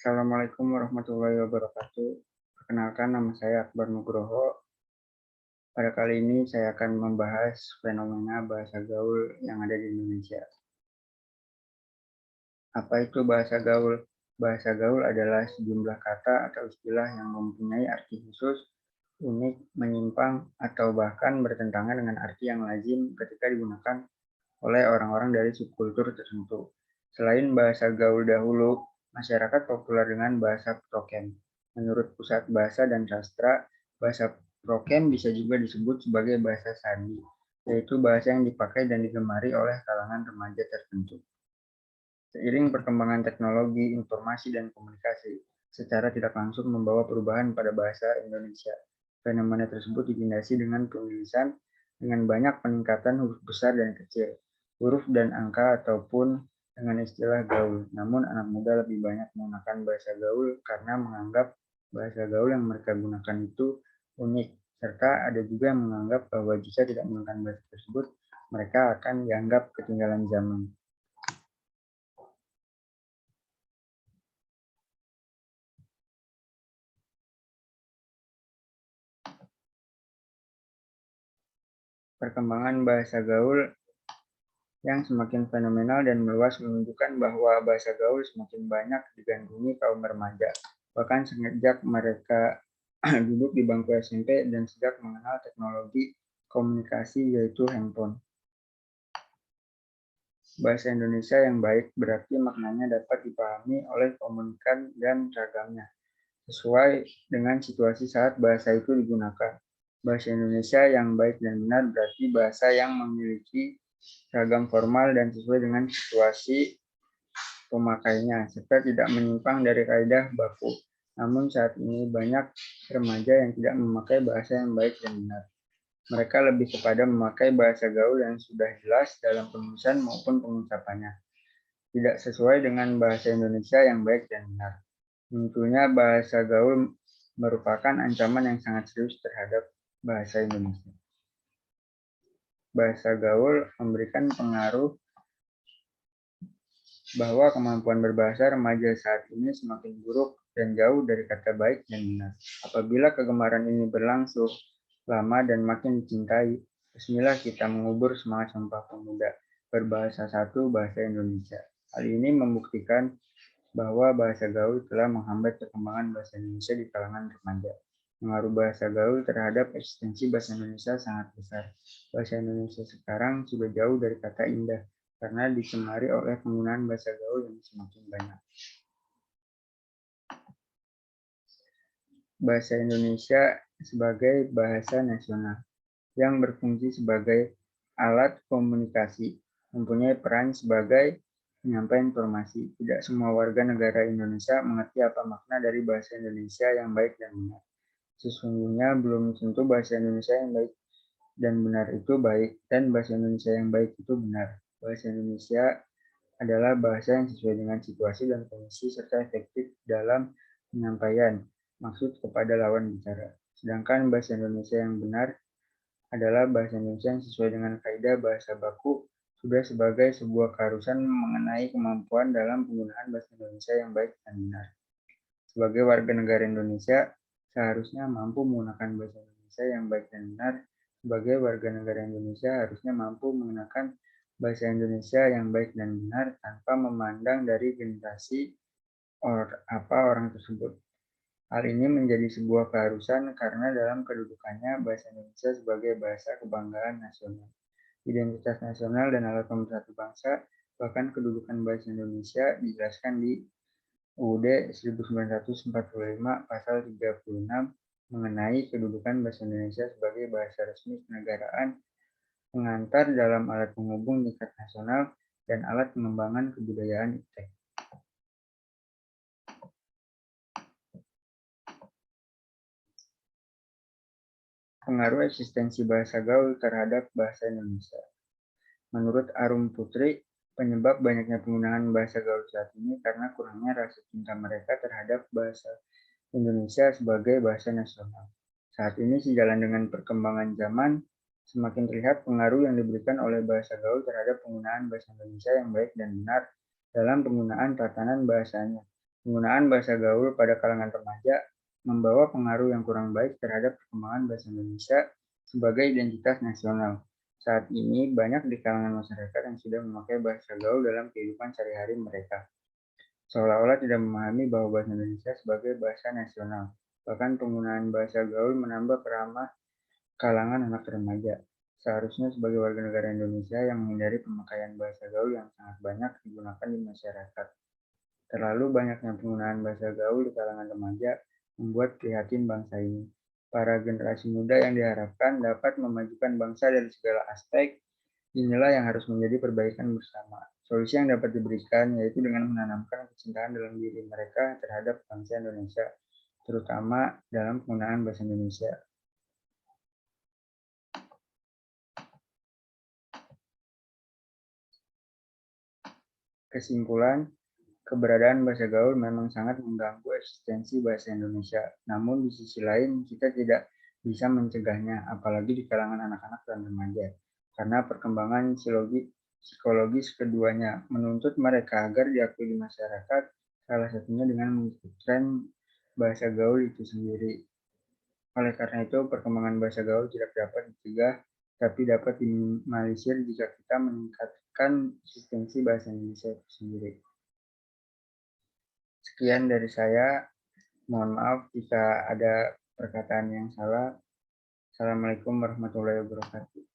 Assalamualaikum warahmatullahi wabarakatuh. Perkenalkan, nama saya Akbar Nugroho. Pada kali ini saya akan membahas fenomena bahasa gaul yang ada di Indonesia. Apa itu bahasa gaul? Bahasa gaul adalah sejumlah kata atau istilah yang mempunyai arti khusus, unik, menyimpang, atau bahkan bertentangan dengan arti yang lazim ketika digunakan oleh orang-orang dari subkultur tertentu. Selain bahasa gaul dahulu, masyarakat populer dengan bahasa prokem. Menurut Pusat Bahasa dan Sastra, bahasa prokem bisa juga disebut sebagai bahasa sandi, yaitu bahasa yang dipakai dan digemari oleh kalangan remaja tertentu. Seiring perkembangan teknologi, informasi, dan komunikasi, secara tidak langsung membawa perubahan pada bahasa Indonesia. Fenomena tersebut dilandasi dengan penulisan dengan banyak peningkatan huruf besar dan kecil, huruf dan angka ataupun dengan istilah gaul. Namun anak muda lebih banyak menggunakan bahasa gaul karena menganggap bahasa gaul yang mereka gunakan itu unik, serta ada juga yang menganggap bahwa jika tidak menggunakan bahasa tersebut, mereka akan dianggap ketinggalan zaman. Perkembangan bahasa gaul yang semakin fenomenal dan meluas menunjukkan bahwa bahasa gaul semakin banyak digandrungi kaum remaja, bahkan sejak mereka duduk di bangku SMP dan sejak mengenal teknologi komunikasi yaitu handphone. Bahasa Indonesia yang baik berarti maknanya dapat dipahami oleh komunikan dan ragamnya, sesuai dengan situasi saat bahasa itu digunakan. Bahasa Indonesia yang baik dan benar berarti bahasa yang memiliki ragam formal dan sesuai dengan situasi pemakainya, serta tidak menyimpang dari kaidah baku. Namun saat ini banyak remaja yang tidak memakai bahasa yang baik dan benar. Mereka lebih kepada memakai bahasa gaul yang sudah jelas dalam penulisan maupun pengucapannya, tidak sesuai dengan bahasa Indonesia yang baik dan benar. Munculnya bahasa gaul merupakan ancaman yang sangat serius terhadap bahasa Indonesia. Bahasa gaul memberikan pengaruh bahwa kemampuan berbahasa remaja saat ini semakin buruk dan jauh dari kata baik dan benar. Apabila kegemaran ini berlangsung lama dan makin dicintai, bismillah kita mengubur semangat Sumpah Pemuda berbahasa satu bahasa Indonesia. Hal ini membuktikan bahwa bahasa gaul telah menghambat perkembangan bahasa Indonesia di kalangan remaja. Pengaruh bahasa gaul terhadap eksistensi bahasa Indonesia sangat besar. Bahasa Indonesia sekarang sudah jauh dari kata indah, karena dicemari oleh penggunaan bahasa gaul yang semakin banyak. Bahasa Indonesia sebagai bahasa nasional yang berfungsi sebagai alat komunikasi, mempunyai peran sebagai penyampaian informasi. Tidak semua warga negara Indonesia mengerti apa makna dari bahasa Indonesia yang baik dan benar. Sesungguhnya belum tentu bahasa Indonesia yang baik dan benar itu baik, dan bahasa Indonesia yang baik itu benar. Bahasa Indonesia adalah bahasa yang sesuai dengan situasi dan kondisi serta efektif dalam penyampaian maksud kepada lawan bicara. Sedangkan bahasa Indonesia yang benar adalah bahasa Indonesia yang sesuai dengan kaidah bahasa baku sudah sebagai sebuah keharusan mengenai kemampuan dalam penggunaan bahasa Indonesia yang baik dan benar. Sebagai warga negara Indonesia, seharusnya mampu menggunakan bahasa Indonesia yang baik dan benar. Sebagai warga negara Indonesia harusnya mampu menggunakan bahasa Indonesia yang baik dan benar tanpa memandang dari generasi orang tersebut. Hal ini menjadi sebuah keharusan karena dalam kedudukannya bahasa Indonesia sebagai bahasa kebanggaan nasional, identitas nasional dan alat pemersatu bangsa, bahkan kedudukan bahasa Indonesia dijelaskan di UUD 1945 pasal 36 mengenai kedudukan bahasa Indonesia sebagai bahasa resmi kenegaraan, pengantar dalam alat penghubung tingkat nasional, dan alat pengembangan kebudayaan IPTEK. Pengaruh eksistensi bahasa gaul terhadap bahasa Indonesia. Menurut Arum Putri, penyebab banyaknya penggunaan bahasa gaul saat ini karena kurangnya rasa cinta mereka terhadap bahasa Indonesia sebagai bahasa nasional. Saat ini sejalan dengan perkembangan zaman, semakin terlihat pengaruh yang diberikan oleh bahasa gaul terhadap penggunaan bahasa Indonesia yang baik dan benar dalam penggunaan tatanan bahasanya. Penggunaan bahasa gaul pada kalangan remaja membawa pengaruh yang kurang baik terhadap perkembangan bahasa Indonesia sebagai identitas nasional. Saat ini banyak di kalangan masyarakat yang sudah memakai bahasa gaul dalam kehidupan sehari-hari mereka, seolah-olah tidak memahami bahwa bahasa Indonesia sebagai bahasa nasional. Bahkan penggunaan bahasa gaul menambah keramah kalangan anak remaja. Seharusnya sebagai warga negara Indonesia yang menghindari pemakaian bahasa gaul yang sangat banyak digunakan di masyarakat. Terlalu banyaknya penggunaan bahasa gaul di kalangan remaja membuat prihatin bangsa ini. Para generasi muda yang diharapkan dapat memajukan bangsa dari segala aspek, inilah yang harus menjadi perbaikan bersama. Solusi yang dapat diberikan yaitu dengan menanamkan kecintaan dalam diri mereka terhadap bangsa Indonesia, terutama dalam penggunaan bahasa Indonesia. Kesimpulan, keberadaan bahasa gaul memang sangat mengganggu eksistensi bahasa Indonesia. Namun di sisi lain, kita tidak bisa mencegahnya, apalagi di kalangan anak-anak dan remaja. Karena perkembangan psikologis keduanya menuntut mereka agar diakui di masyarakat, salah satunya dengan mengikuti tren bahasa gaul itu sendiri. Oleh karena itu, perkembangan bahasa gaul tidak dapat dicegah, tapi dapat diminimalisir jika kita meningkatkan eksistensi bahasa Indonesia itu sendiri. Sekian dari saya. Mohon maaf jika ada perkataan yang salah. Assalamualaikum warahmatullahi wabarakatuh.